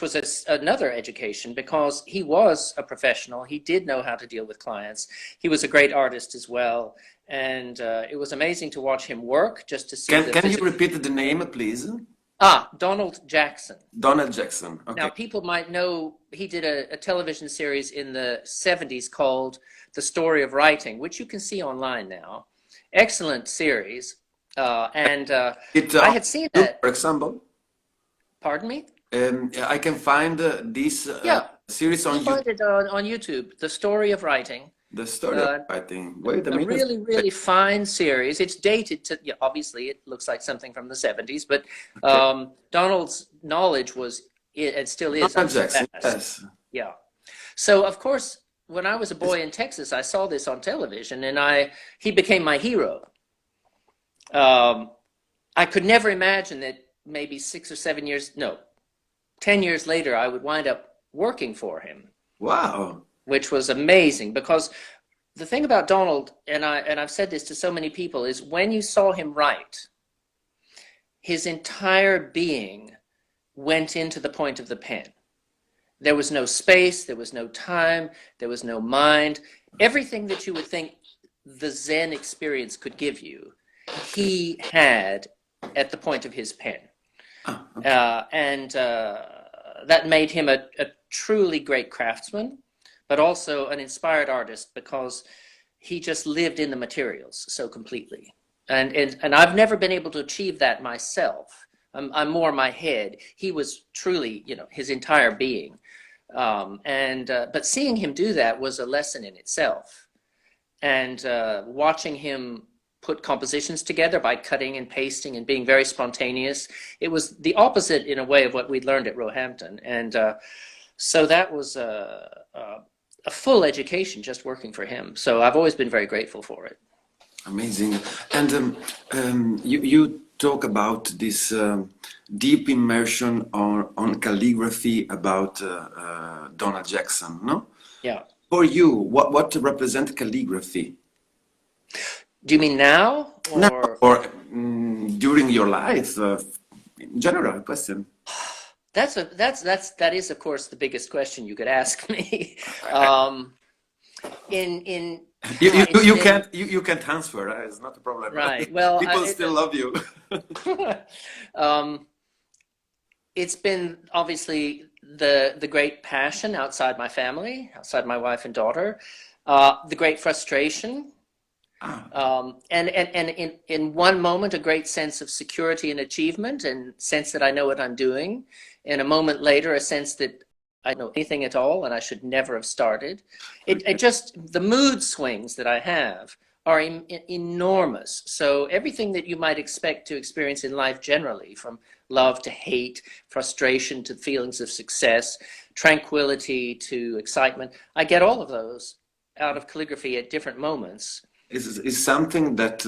was another education because he was a professional. He did know how to deal with clients. He was a great artist as well. And it was amazing to watch him work, just to see Can you repeat the name, please? Donald Jackson. Donald Jackson. Okay. Now, people might know he did a television series in the 70s called The Story of Writing, which you can see online now. Excellent series. I had seen that. For example? Pardon me? I can find this series on YouTube. Find it on YouTube, The Story of Writing. The Story of Writing. Wait a minute. Really, really fine series. It's dated to, obviously it looks like something from the 70s, but Donald's knowledge was, and still is, Jackson, yes. Yeah. So, of course, when I was a boy in Texas, I saw this on television, and he became my hero. I could never imagine that maybe 10 years later, I would wind up working for him. Wow. Which was amazing, because the thing about Donald, and I've said this to so many people, is when you saw him write, his entire being went into the point of the pen. There was no space, there was no time, there was no mind. Everything that you would think the Zen experience could give you, he had at the point of his pen. Oh, okay. That made him a truly great craftsman, but also an inspired artist, because he just lived in the materials so completely. And I've never been able to achieve that myself. I'm more my head. He was truly, his entire being. But seeing him do that was a lesson in itself. And watching him put compositions together by cutting and pasting and being very spontaneous, it was the opposite in a way of what we'd learned at Roehampton. And so that was a full education just working for him. So I've always been very grateful for it. Amazing. And you talk about this deep immersion on calligraphy about Donald Jackson, no? Yeah. For you, what represents calligraphy? Do you mean now? Or during your life, in general question? That is, of course, the biggest question you could ask me. You can't answer. It's not a problem. Right. Well, people still love you. It's been obviously the great passion outside my family, outside my wife and daughter, the great frustration, and in one moment a great sense of security and achievement, and sense that I know what I'm doing. In a moment later, a sense that I don't know anything at all and I should never have started. It just, the mood swings that I have are enormous. So everything that you might expect to experience in life generally, from love to hate, frustration to feelings of success, tranquility to excitement, I get all of those out of calligraphy at different moments. Is something that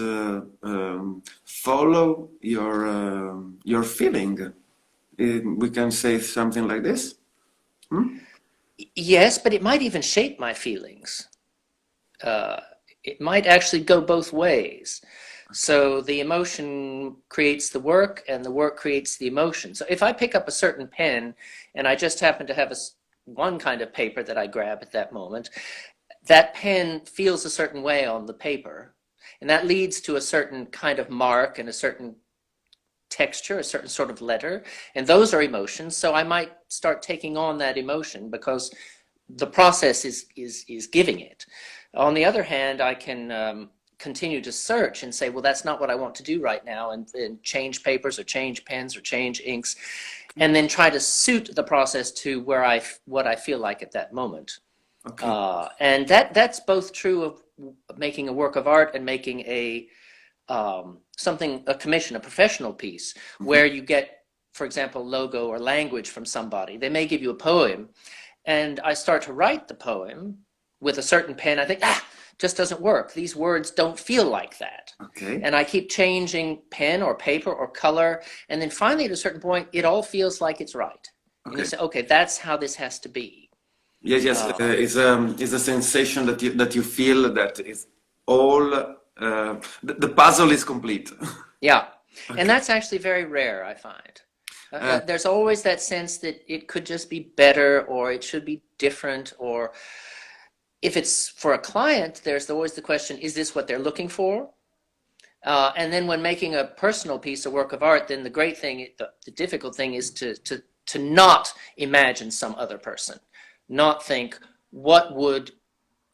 follow your feeling? We can say something like this? Yes, but it might even shape my feelings. It might actually go both ways. So the emotion creates the work, and the work creates the emotion. So if I pick up a certain pen, and I just happen to have one kind of paper that I grab at that moment, that pen feels a certain way on the paper, and that leads to a certain kind of mark and a certain texture, a certain sort of letter, and those are emotions. So I might start taking on that emotion because the process is giving it. On the other hand, I can continue to search and say, well, that's not what I want to do right now, and change papers or change pens or change inks, and then try to suit the process to what I feel like at that moment. Okay. And that's both true of making a work of art and making a commission, a professional piece, where you get, for example, logo or language from somebody. They may give you a poem, and I start to write the poem with a certain pen. I think, just doesn't work. These words don't feel like that. Okay. And I keep changing pen or paper or color, and then finally at a certain point, it all feels like it's right. Okay. And you say, okay, that's how this has to be. Yes. It's a sensation that you feel that is all the puzzle is complete. Yeah, Okay. and that's actually very rare, I find. There's always that sense that it could just be better, or it should be different, or if it's for a client, there's always the question, is this what they're looking for? And then when making a personal piece, a work of art, then the great thing, the difficult thing is to not imagine some other person, not think, what would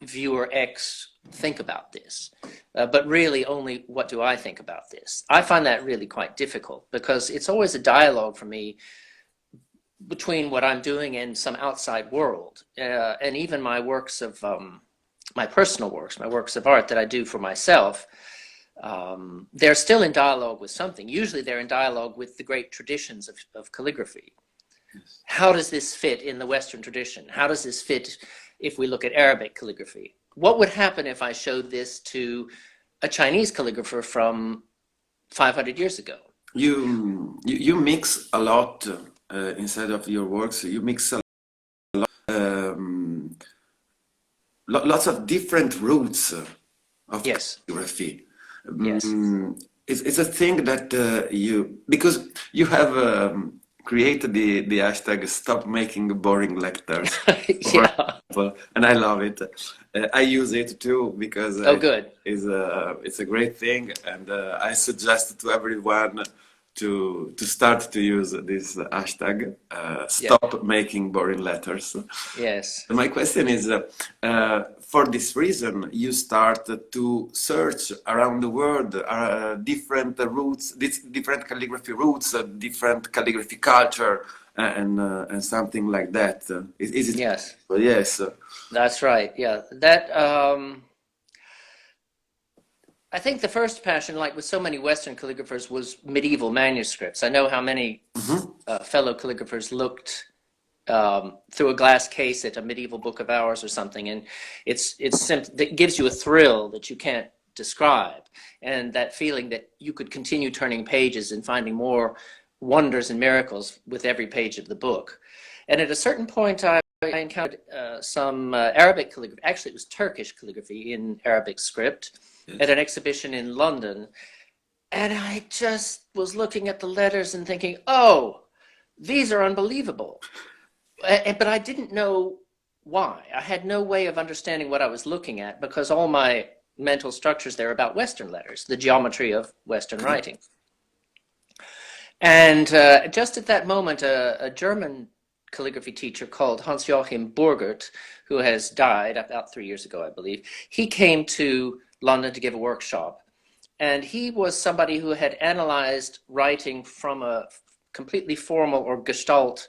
viewer X think about this? But really only, what do I think about this? I find that really quite difficult, because it's always a dialogue for me between what I'm doing and some outside world. And even my works of, my personal works, my works of art that I do for myself, they're still in dialogue with something. Usually they're in dialogue with the great traditions of calligraphy. Yes. How does this fit in the Western tradition? How does this fit if we look at Arabic calligraphy? What would happen if I showed this to a Chinese calligrapher from 500 years ago? You mix a lot inside of your works. You mix a lot, lots of different roots of calligraphy. Yes. It's a thing that because you have created the hashtag "Stop Making Boring Letters," yeah, and I love it. I use it too because good. It's a great thing, and I suggest to everyone to start to use this hashtag. Stop making boring letters. Yes. My question is, for this reason, you start to search around the world different roots, different calligraphy roots, different calligraphy culture, and something like that. Is it? Yes. Yes. That's right. Yeah. That. I think the first passion, like with so many Western calligraphers, was medieval manuscripts. I know how many fellow calligraphers looked through a glass case at a medieval book of hours or something, and it gives you a thrill that you can't describe, and that feeling that you could continue turning pages and finding more wonders and miracles with every page of the book. And at a certain point, I encountered some Arabic calligraphy. Actually, it was Turkish calligraphy in Arabic script. Yes. At an exhibition in London, and I just was looking at the letters and thinking, oh, these are unbelievable. But I didn't know why. I had no way of understanding what I was looking at, because all my mental structures there are about Western letters, the geometry of Western writing. And just at that moment, a German calligraphy teacher called Hans-Joachim Burgert, who has died about 3 years ago, I believe, he came to London to give a workshop, and he was somebody who had analyzed writing from a completely formal or gestalt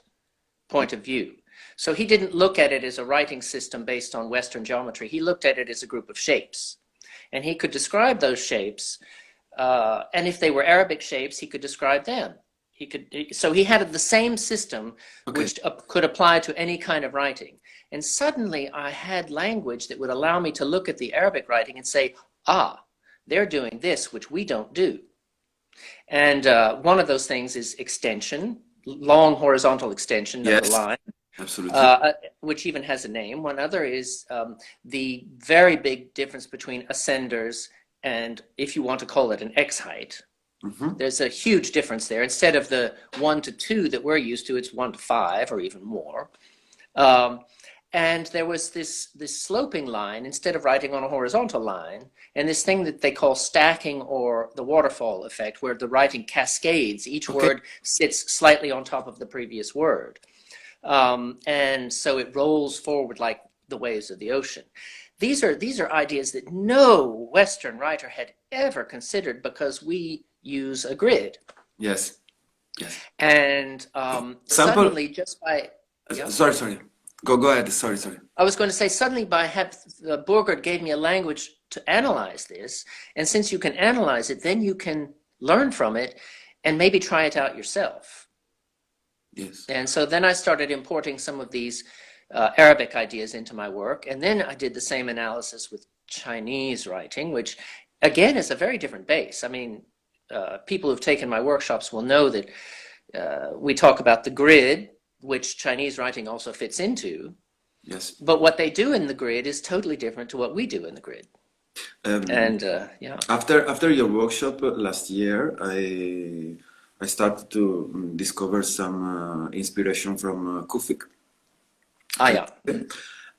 point of view. So he didn't look at it as a writing system based on Western geometry. He looked at it as a group of shapes, and he could describe those shapes, and if they were Arabic shapes, he could describe them. So he had the same system which could apply to any kind of writing. And suddenly I had language that would allow me to look at the Arabic writing and say, they're doing this, which we don't do. And one of those things is extension, long horizontal extension of the line. Absolutely. Which even has a name. One other is the very big difference between ascenders and, if you want to call it, an X height. There's a huge difference there. Instead of the 1 to 2 that we're used to, it's 1 to 5 or even more. And there was this sloping line instead of writing on a horizontal line, and this thing that they call stacking, or the waterfall effect, where the writing cascades. Each word sits slightly on top of the previous word. And so it rolls forward like the waves of the ocean. These are ideas that no Western writer had ever considered, because we use a grid. Yes. And suddenly, just by... Sorry. Go ahead. Sorry. I was going to say, suddenly Burgert gave me a language to analyze this, and since you can analyze it, then you can learn from it and maybe try it out yourself. Yes. And so then I started importing some of these Arabic ideas into my work, and then I did the same analysis with Chinese writing, which again is a very different base. I mean, people who've taken my workshops will know that we talk about the grid, which Chinese writing also fits into. Yes. But what they do in the grid is totally different to what we do in the grid. After your workshop last year, I started to discover some inspiration from Kufik. Ah, yeah.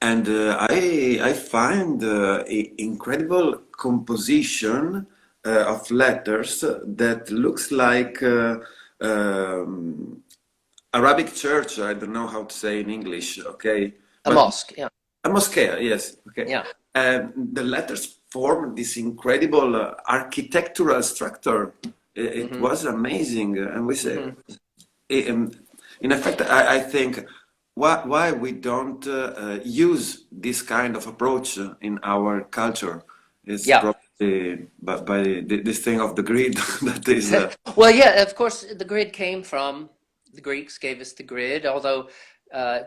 And I find incredible composition of letters that looks like Arabic church. I don't know how to say in English, okay? A But mosque, yeah. a mosque, yes, okay. Yeah. And the letters form this incredible architectural structure. It Hmm. was amazing, and we say, Hmm. in in effect, I think why we don't use this kind of approach in our culture is Yeah. probably by this thing of the grid that is. Well, yeah, of course, the grid came from the Greeks, gave us the grid, although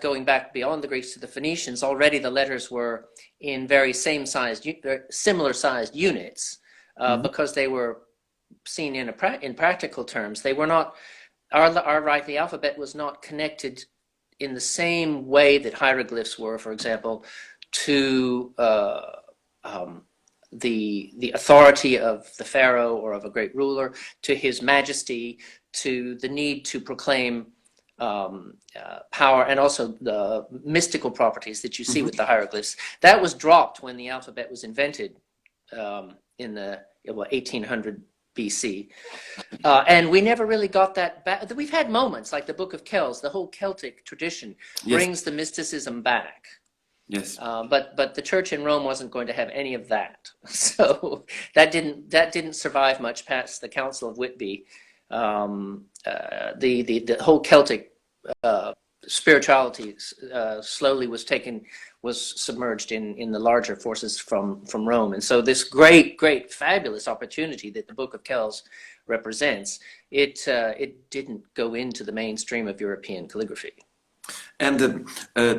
going back beyond the Greeks to the Phoenicians, already the letters were in very similar sized units Mhm. because they were seen in practical terms. They were not, the alphabet was not connected in the same way that hieroglyphs were, for example, to um, the authority of the pharaoh or of a great ruler, to his majesty, to the need to proclaim power, and also the mystical properties that you see Mhm. with the hieroglyphs. That was dropped when the alphabet was invented in the 1800 BC. And we never really got that back. We've had moments like the Book of Kells, the whole Celtic tradition Yes, brings the mysticism back. yes. But the church in Rome wasn't going to have any of that, so that didn't survive much past the Council of Whitby. The whole Celtic spirituality slowly was submerged in the larger forces from Rome, and so this great fabulous opportunity that the Book of Kells represents, it didn't go into the mainstream of European calligraphy. And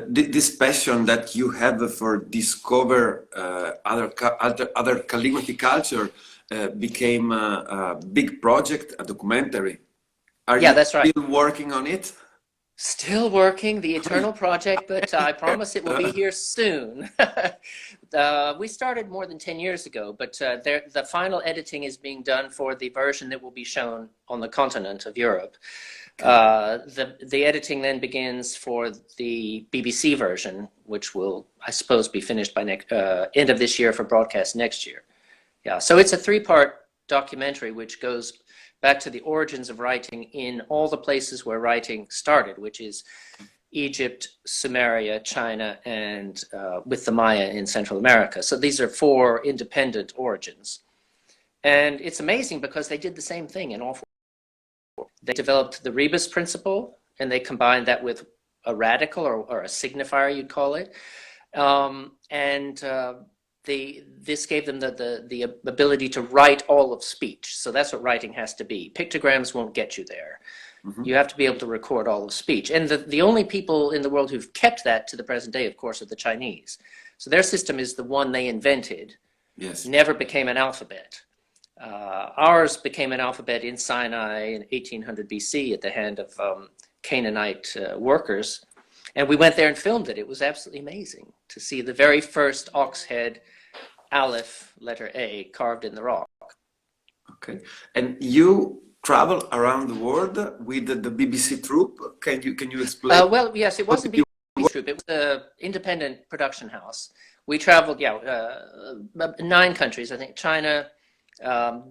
this passion that you have for discover other calligraphy culture became a big project, a documentary. Are Yeah, you that's right. still working on it? Still working, the eternal project, but I promise it will be here soon. We started more than 10 years ago, but the final editing is being done for the version that will be shown on the continent of Europe. Okay. The editing then begins for the BBC version, which will, I suppose, be finished by end of this year for broadcast next year. Yeah, so it's a three-part documentary which goes back to the origins of writing in all the places where writing started, which is Egypt, Sumeria, China, and with the Maya in Central America. So these are four independent origins. And it's amazing because they did the same thing in all four. They developed the rebus principle, and they combined that with a radical or a signifier, you'd call it. And this gave them the ability to write all of speech. So that's what writing has to be. Pictograms won't get you there. Mhm. You have to be able to record all of speech. And the only people in the world who've kept that to the present day, of course, are the Chinese. So their system is the one they invented, Yes. never became an alphabet. Ours became an alphabet in Sinai in 1800 BC at the hand of Canaanite workers. And we went there and filmed it. It was absolutely amazing to see the very first ox head Aleph, letter A, carved in the rock. Okay. And you travel around the world with the BBC troupe. Can you explain Well, yes, it how wasn't you BBC Troop. It was an independent production house. We traveled, yeah, 9 countries, I think. China,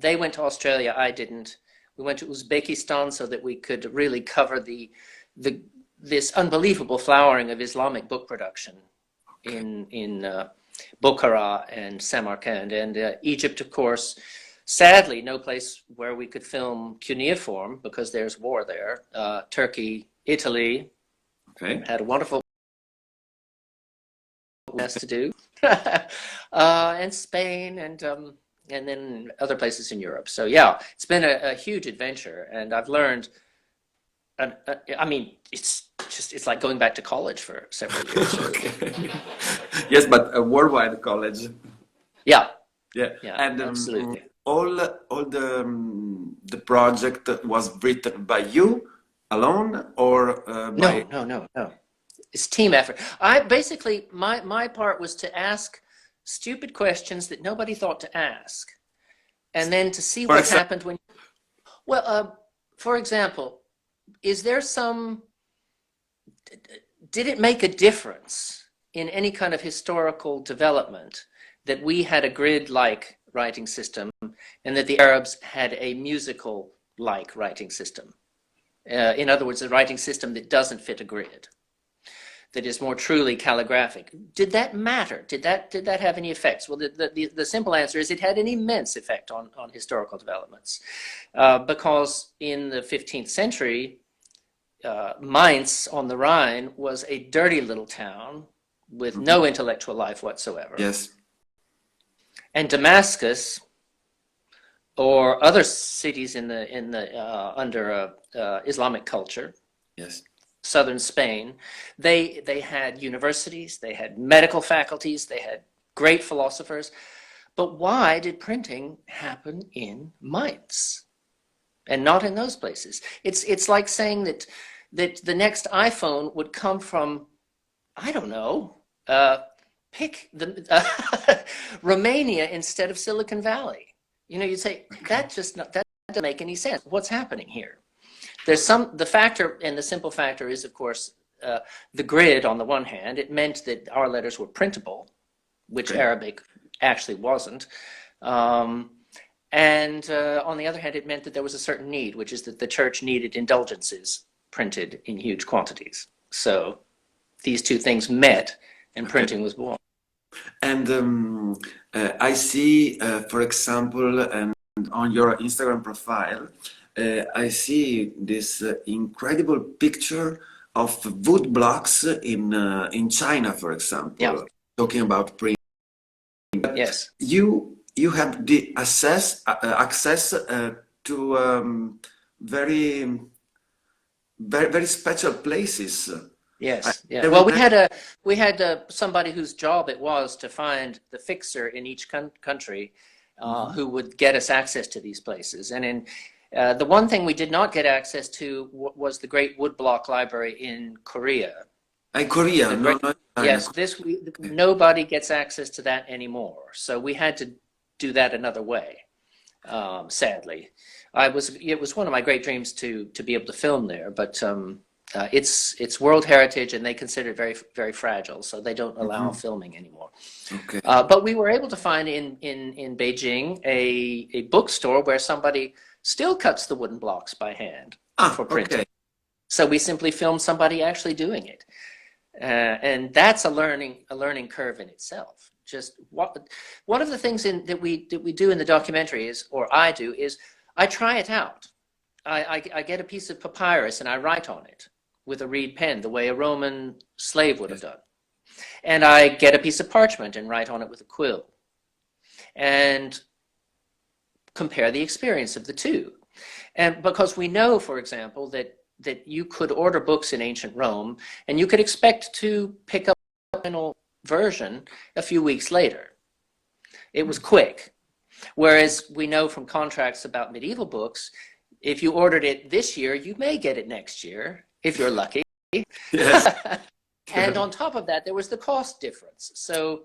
they went to Australia. I didn't. We went to Uzbekistan so that we could really cover this unbelievable flowering of Islamic book production in Bukhara and Samarkand, and Egypt, of course. Sadly, no place where we could film cuneiform because there's war there. Turkey, Italy Okay. had a wonderful mess to do, and Spain, and then other places in Europe. So yeah, it's been a huge adventure, and I've learned. I mean, it's like going back to college for several years. Really. Okay. Yes, but a worldwide college. Yeah, Yeah. yeah, And absolutely. all the project was written by you alone or by. No, no, no, no. It's team effort. I basically my part was to ask stupid questions that nobody thought to ask, and then to see For what example. happened when. Well, for example, is there some, did it make a difference in any kind of historical development that we had a grid-like writing system and that the Arabs had a musical-like writing system? In other words, a writing system that doesn't fit a grid, that is more truly calligraphic. Did that matter? Did that have any effects? Well, the simple answer is it had an immense effect on historical developments, because in the 15th century, Mainz on the Rhine was a dirty little town with no intellectual life whatsoever. Yes. And Damascus, or other cities under Islamic culture, Yes. southern Spain, they had universities, they had medical faculties, they had great philosophers. But why did printing happen in Mainz and not in those places? It's like saying that the next iPhone would come from, I don't know, pick the Romania instead of Silicon Valley. You know, you'd say that doesn't make any sense. What's happening here? There's the factor, and the simple factor is, of course, the grid on the one hand. It meant that our letters were printable, which Arabic actually wasn't. And on the other hand, it meant that there was a certain need, which is that the church needed indulgences printed in huge quantities. So these two things met, and printing was born. And I see, for example, and on your Instagram profile, I see this incredible picture of wood blocks in China, for example. Yeah. Talking about print. Yes. You had the access to very very special places. Yes. Yeah. Well, we had somebody whose job it was to find the fixer in each country who would get us access to these places. And in the one thing we did not get access to was the great woodblock library in Korea. Korea, yes, nobody gets access to that anymore. So we had to do that another way. Sadly, it was one of my great dreams to be able to film there, but it's World Heritage, and they consider it very, very fragile, so they don't allow filming anymore. Okay. But we were able to find in Beijing a bookstore where somebody still cuts the wooden blocks by hand for printing. Okay. So we simply filmed somebody actually doing it, and that's a learning curve in itself. Just one of the things that we do in the documentary is, or I do, is I try it out. I get a piece of papyrus and I write on it with a reed pen, the way a Roman slave would have done. And I get a piece of parchment and write on it with a quill. And compare the experience of the two. And because we know, for example, that you could order books in ancient Rome and you could expect to pick up the final version a few weeks later. It was quick. Whereas we know from contracts about medieval books, if you ordered it this year, you may get it next year, if you're lucky. Yes. And on top of that, there was the cost difference. So